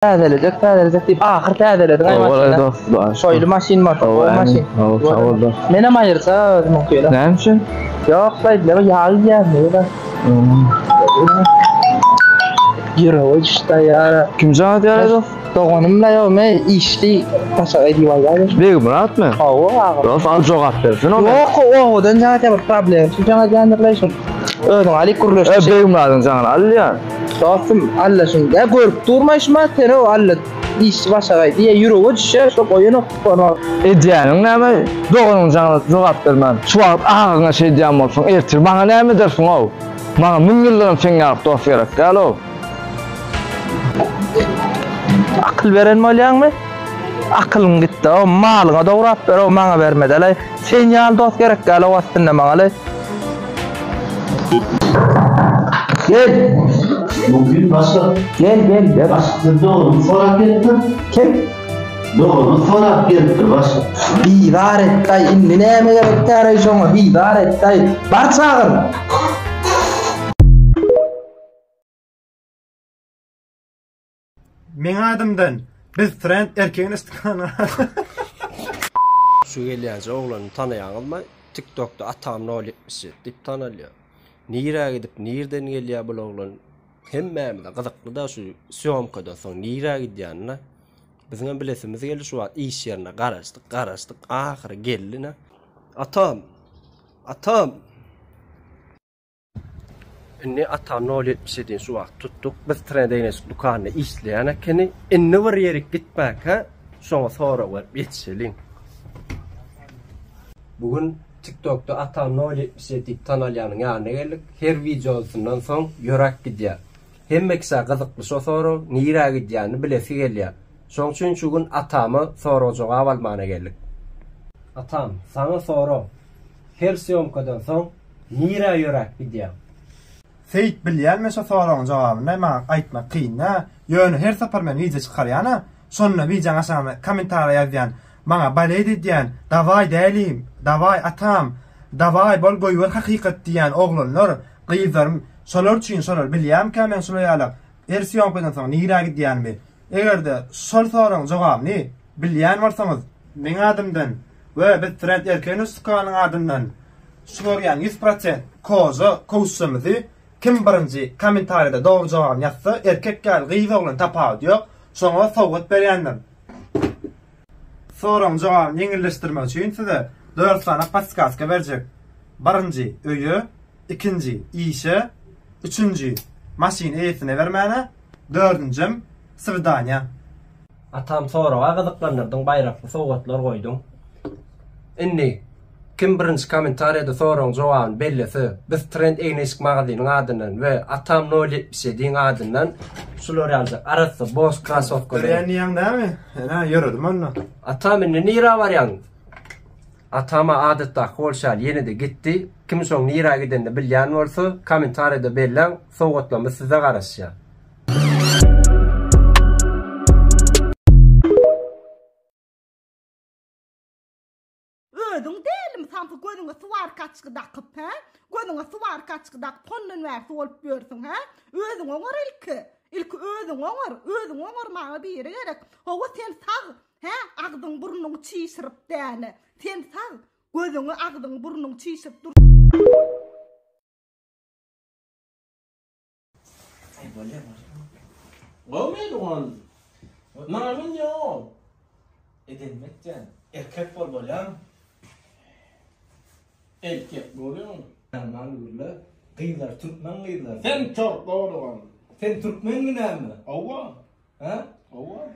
هذا deyip ahir täzeledin aýmaşyna. Şoýly maşin bar, o maşin. Mene maýyrsa mümkin. Näme üçin? Ýok, baýdylar ýagy ýerler. Ýere o işte ya. Kim jaňat ýaly? Doganymla ýa me işli taşa ediýär ýa. Begi Murat mı? Hawa agyr. Ros al jogap bersin o. Ýok, odan jaňat bir problem. Şu jaňat ýanyrlaýşyn. Özüň aly kuruluş. Begi Murat'ın jaňat alýar. Dostum, alla şunda görüp durmaýşma sen o alla iş başaýdy diýe ýüregi düşer, şo goýun okupany. Edýäniň näme? Doganyň jaňat jogap bermän. Şu wagt agyňa şey diýen bolsaň, ertir maňa näme dersiň o? Maňa 1000 ýyldan sen ýaryp dost gerek galo. Akıl veren bolýarmy? Akylyň gitdi, o malyňa dograp ber, o maňa bermedele. Sen ýaly dost gerek galo wagtynda maňa. Gel. Bugün başka Gel. başka doğru sorak ettim. Kim? Doğru sorak ettim başka. Bidaret tay indi näme gerek täreýşoňa bidaret tay. Bar çagyr. Meňe adamdan biz trend erkeğin istikany. Şu gelýänçe oglany tanaýaňyzmy? TikTokda atam 070 diýip tanalýar. Nire gidip nirden gelýär bu oglan? Hemmäme de gyzykly da şu syomkada soň nire gidýänler. Biziň bilesimiz geldi şu wagt iş ýerine garaşdyk, ahyry geldi. Atam. Inni atam 070 diýen şu wagt tuttuk. Biz trendeýnes dukanyna işleýän ekeni inni bir ýerek gitmek ha. Şoňa sonra berip ýetişeliň. Bugün TikTok'da atam 070 diýip tanalýanyň ýanyna geldik. Her videosundan soň ýörek gidýär. Hemmekse gyzykly şo soru nire gidýäni bilesi gelýär. Şoň üçin şu gün atamy soru jogap almana geldik. Atam, sana soru. Her syomkadan soň nire ýörek gidýär? Seyit bilýärmi şo soragyň jogabyny? Näme aýtmak kynna? Ýöne her sapar men video çykarýana, şonda videoň aşagyna kommentariýa ýazýan. Maňa balay diýen, "Dawai dälim, dawai atam, dawai bol goýwer hakykat" diýen oglanlar, gyzlarym, şolar üçin şolar bilýärmi men şolar ýaly. Her syomkadan soň nire gidýänmi? Egerde şol soragyň jogabyny bilýän bolsaňyz, meňe adamdan we biz trend erkeğin istikanyň adamdan sorýan 100% koşsymyzy kim birinji kommentariýada dogry jogaby ýazsa, erkek gal gyz oglan tapady ýok, şoňa sowgat berýändir. Soragyň jogabyny ýeňilleşdirmek üçin size 4 sana paskaska berjek. Birinji öýü, ikinji işe, üçünji maşin eýsine bermäne, dördüncüm swidania. Atam soraga gyzyklanyrdyň baýrakly sowgatlar goýdum. Inni kim birinji kommentariýada soragyň jogabyny bellese, biz trend egneşik magazynyň adynyň we atam 070 diýen adyndan şular ýazjak. Arasy boş krasowkalar. Ýani-ýam näme? Ana ýöredim onu. Atam inni nira barýan. Atama adatda holşal ýene-de gitdi. Kim şoň nira gidende bilýän bolsa, kommentariýada belläň, sowgatlamy size garaşýar. Özüň delim sanki gözüňe suwar kaçkyda kyp ha? Gözüňe suwar kaçkyda tondan wärsi bolup görsiň ha? Özüň oňar ilki özüň oňar maňa biri gerek. Howa sen sag, ha? Agdyň burnuň çiýşirip däne. Sen sag, gözüňe agdyň burnuň çiýşip dur. Olmaydı on. Namin yok. Edilmekten erkek bol bolam. Erkek bolam. Normal gurla. Gyzlar Türkmen gyzlar. Sen çok doğru on. Sen Türkmen mi? Ova. Ha? Ova.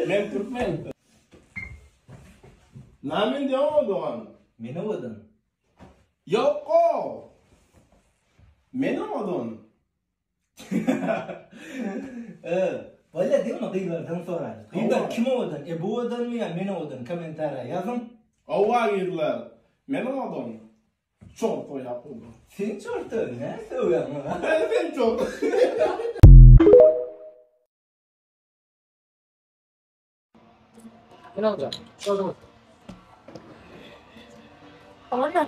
Ben Türkmen. Namin yok on. Meni odan. Yok o. Benim odun. Böyle değil mi gyzlardan sorar? Gyzlar kim odan? Bu odan mı ya meni odan? Komentariýa yazın. Ova girdiler. Benim odun. Çok o yapıldı. Sen çortu ne söylüyorsun? Ben çok. Ne olacak? Sorun. Anne.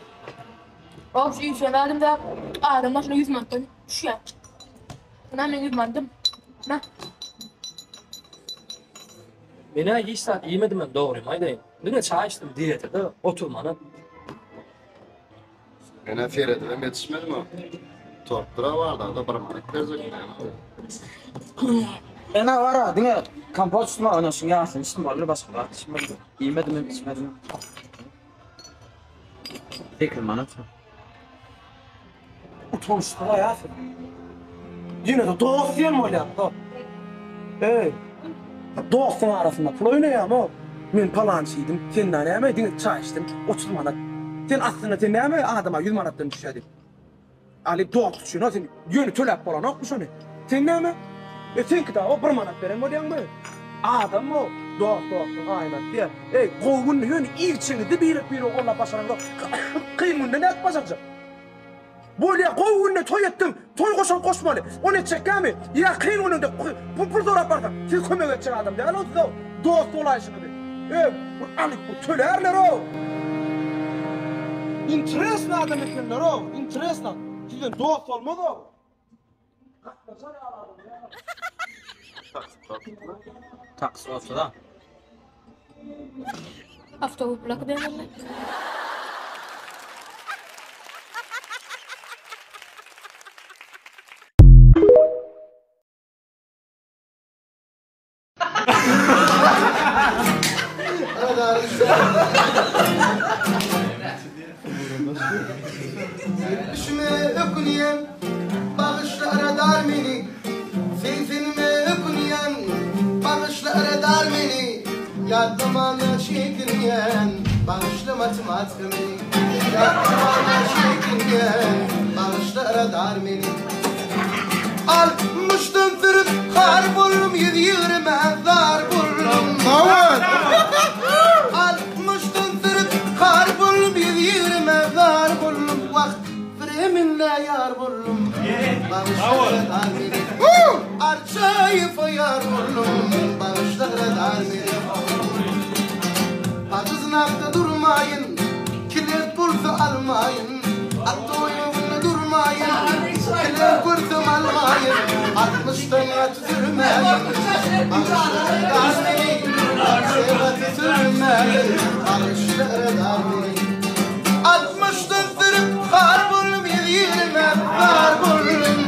Bak şu işe verdim de ağrım başına 100 mantık. Şu ya. Ben hemen 100 mantık. Ne? Mena yiysen yemedim ben doğruyum haydi. Dün çay içtim diyete de oturmanı. Mena Ferhat'dan yetişmedi mi? Tortura vardı da bırakmak verecek. Mena var ha, dine kampot tutma anasın ya. Sen işte varlı basın var. Şimdi yemedim mi içmedim mi? Tekrar bana. Utanıştılar ya. Yine de doğru değil mi öyle? Dostun arasında pul oynayam ama men palancıydım. Senden neyme dine çay içtim. Oturmadan. Sen aslında sen neyme adama 100 manattan düşedin. Ali dost için sen yönü tölep falan okmuş onu. Sen neyme? Sen ki daha o 1 manat veren o diyen mi? Adam o. Dost aynen diye. Kovgun yönü ilçini de bir ola başaranda kıyımını ne etmeyecek? Böyle kovgununu toy ettim. Toy koşan koşmalı. O ne çeker mi? Ya kıyın önünde pul zorap varsa. Siz kömek edecek adam değil mi? Dost olayışını de. Bu alık bu tölerler o. İnteresli adam etkenler o. İnteresli. Sizden dost olmaz o. Taksi olsa da. Hafta plak değil mi? Düşme ökünyen, bağışlara dar beni. Seyfinime ökünyen, bağışlara dar beni. Yardımana çekiryen, bağışla matematik beni. Yardımana çekiryen, bağışlara dar beni. Almıştım sürüp kar bulurum, yüzüğüme zar bulurum. Almıştım sürüp kar bulurum, yüzüğüme zar bulurum. Vakt vreminle yar bulurum. Bağışlara dar beni. Arçayı fayar bulurum. Bağışlara dar beni. Ağızınakta durmayın, kilit bulsa almayın. At oyununda durmayın, kilit bulsa almayın. 60'tan at sürmeyin, bağışlara dar beni. Sevat sürmeyin, bağışlara dar beni. 60'tan sürüp kar bulurum, 20'me kar bulurum.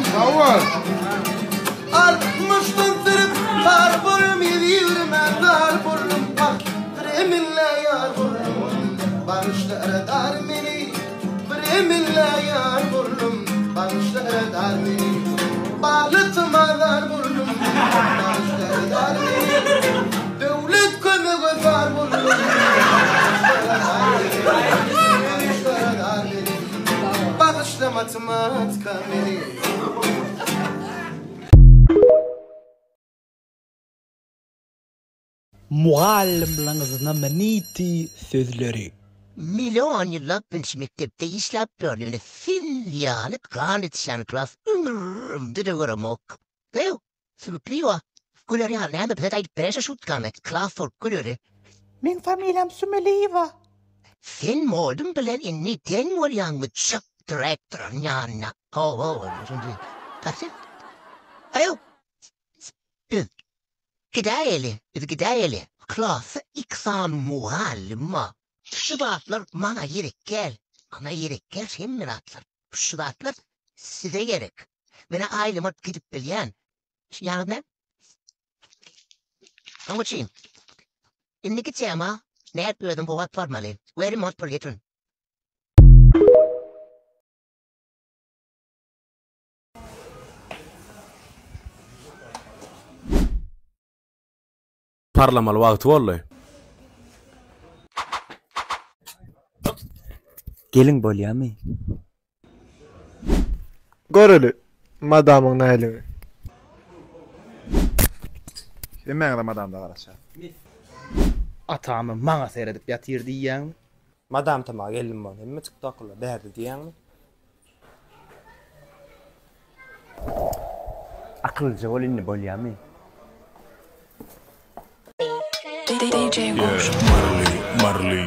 60'tan sürüp kar bulurum, 20'me kar bulurum. Bak, Breminle yar bulurum, bağışlara dar beni. Breminle yar bulurum, bağışlara dar beni. Bağlıtıma dar bulurum, bağışlara dar beni. Devlet kömeğe dar bulurum, bağışlara dar beni. Bağışla matematika beni. Muallimlaryňyzyň meniti sözleri. Milyon yıllık bir mektepte işlep bölünü filiali kanıtşan klas ömrümde de görmok. Leo, sürpriva. Kulları halinde bir tane presa şutkamet klas for kulları. Min familjam Sumeliva. Sen modum bilen inni ten molyan med çok direktor nyanna. Passet. Ayo. Gidayeli. Klasa iksan muallima. Şubatlar bana gerek gel. Bana gerek gel şemmiratlar. Şubatlar size gerek. Bana aileme gidip bilyen. Yani ben? Ama çiğim. İnni gideceğim ha. Ne yapıyordum bu vat varmalı. Verim mat por getirin. Parlamalı vakti vallahi. Gelin bolyamy. Göreli madamın näyligi. Sen meňe madamda garaşa. Atamy maňa seyredip ýatyrdy diýýäň. Madam tama geldim bol. Hemme TikTok'la berdi diýäňmi? Akylja bolinni bolyamy. DJ Marley.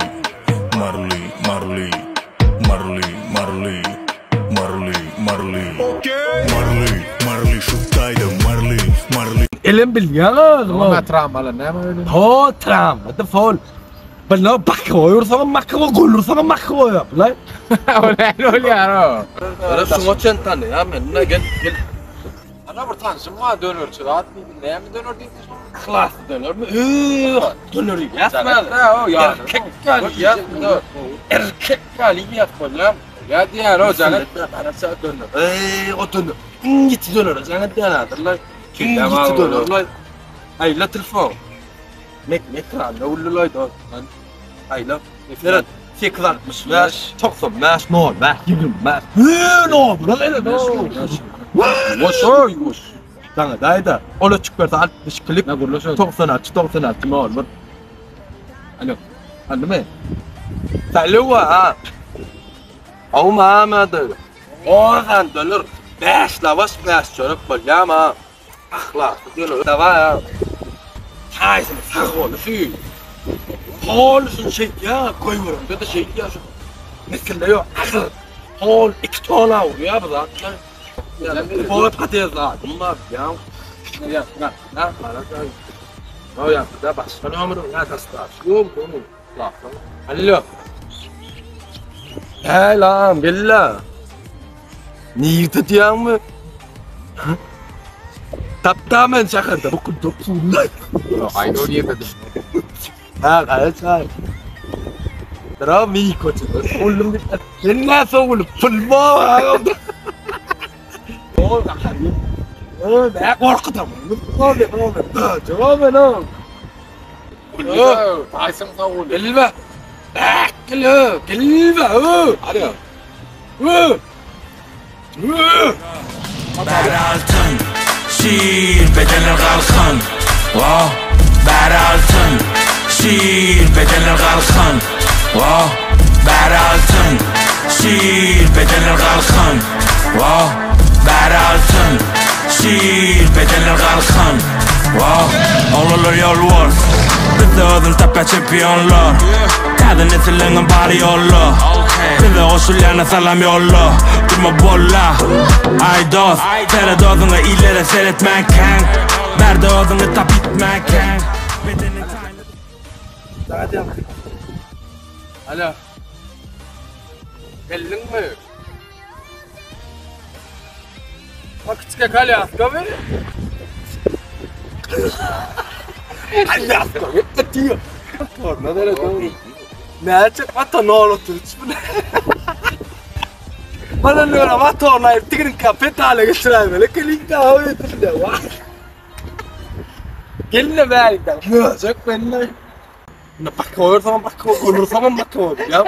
Marley şuktaydı Marley. Elim bilýär. Ama travmalar näme öyle? Ho, travma, da fol. Bana bak koyursan makka koyursan makka koyap. La. Öyle ya. Ara şuna çentan ya men gel. Ana bir tanışım var dönürçü. Rahat mı? Näme dönür diýip? Klas dönür mü? Dönür Yatmaz da o ya. Erkek gali yapmalam. Ya diýär o jagat. Arasa dönür. O dönür. İngiti dönür. Jagat diýär. La. İngiti dönür. La. Ay la telefon. Mekran da ululay da. Ay la. Ferhat 865 95 0 25. No, buraya da. Boş. Sana dayda. Ola çıkberse 60 klip. 96 mal. Alo. Anladın mı? Salwa. Aw Muhammed. Oradan dönür. 5 lavaş 5 çörek bolýama. Ahlak diýler. Dawa. Taýsyn sagol şu. Hol şun şey ya koymuyorum. Dedi şey ya şu. Mesela yok. Hol 2 tane ya bu da. Yani bu patates la. Bunlar ya. Ya na para. Ya da başka ne amro ya kasta. Yok bunu. La. Alo. Selam billah. Niye tutuyorsun mu? Taptamen şakada bu kutu sunay. Aynı oraya dedim. Ha gayet. Tara mi koçu. Oğlum bir sen nasıl oğlum? Fulma. Oğlum ben korkutam. Oğlum. Cevap ver oğlum. Taysın savul. Gelme. Gelme. Hadi. Beraltın şiir bedenler kalkan Beraltın şiir bedenler kalkan Beraltın şiir bedenler kalkan Beraltın şiir bedenler kalkan Oğlular yol var Bizde ödül tepe çempiyonlar Kadın etilingen bari yolla Bizde koşullarına salam yolla Durma bolla Ay dost Tere dozunu ileri seyretmen kan Berde özünü tap itmen kan Alo. Geldin mi? Vakitçe kale askavi. Kale askavi. Etiyor. Orada da ne? Ne çok hatta ne olur tutuş bu ne? Bana ne var hatta onlar tigrin kapitale geçiren böyle kelin kahve etinde var. Gelin de belki. Ne çok benimle. Ne bakıyor zaman bakıyor, olur zaman bakıyor ya.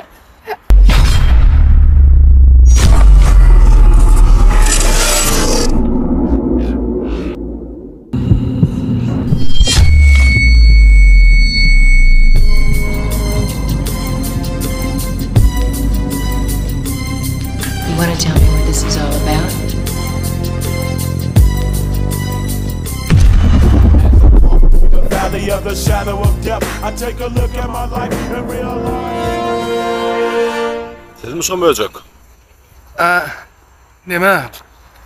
You want to tell me what this is all about? Valley of the shadow of death. I take a look at my life and realize. Siz mi sömürecek? Neme?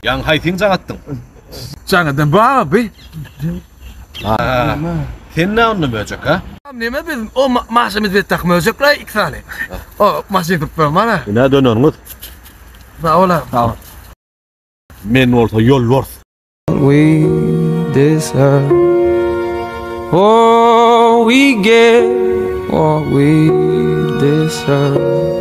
Yan hayfin cangattın. Cangattın bu abi. Sen ne anlamayacak ha? Neme bizim o maaşımız bir takmayacak la iki tane. O maaşı tutmam bana. Ne dönüyorsunuz? Sağ ol. Sağ ol. Men olsa yol var. We deserve. Oh, we get what we deserve.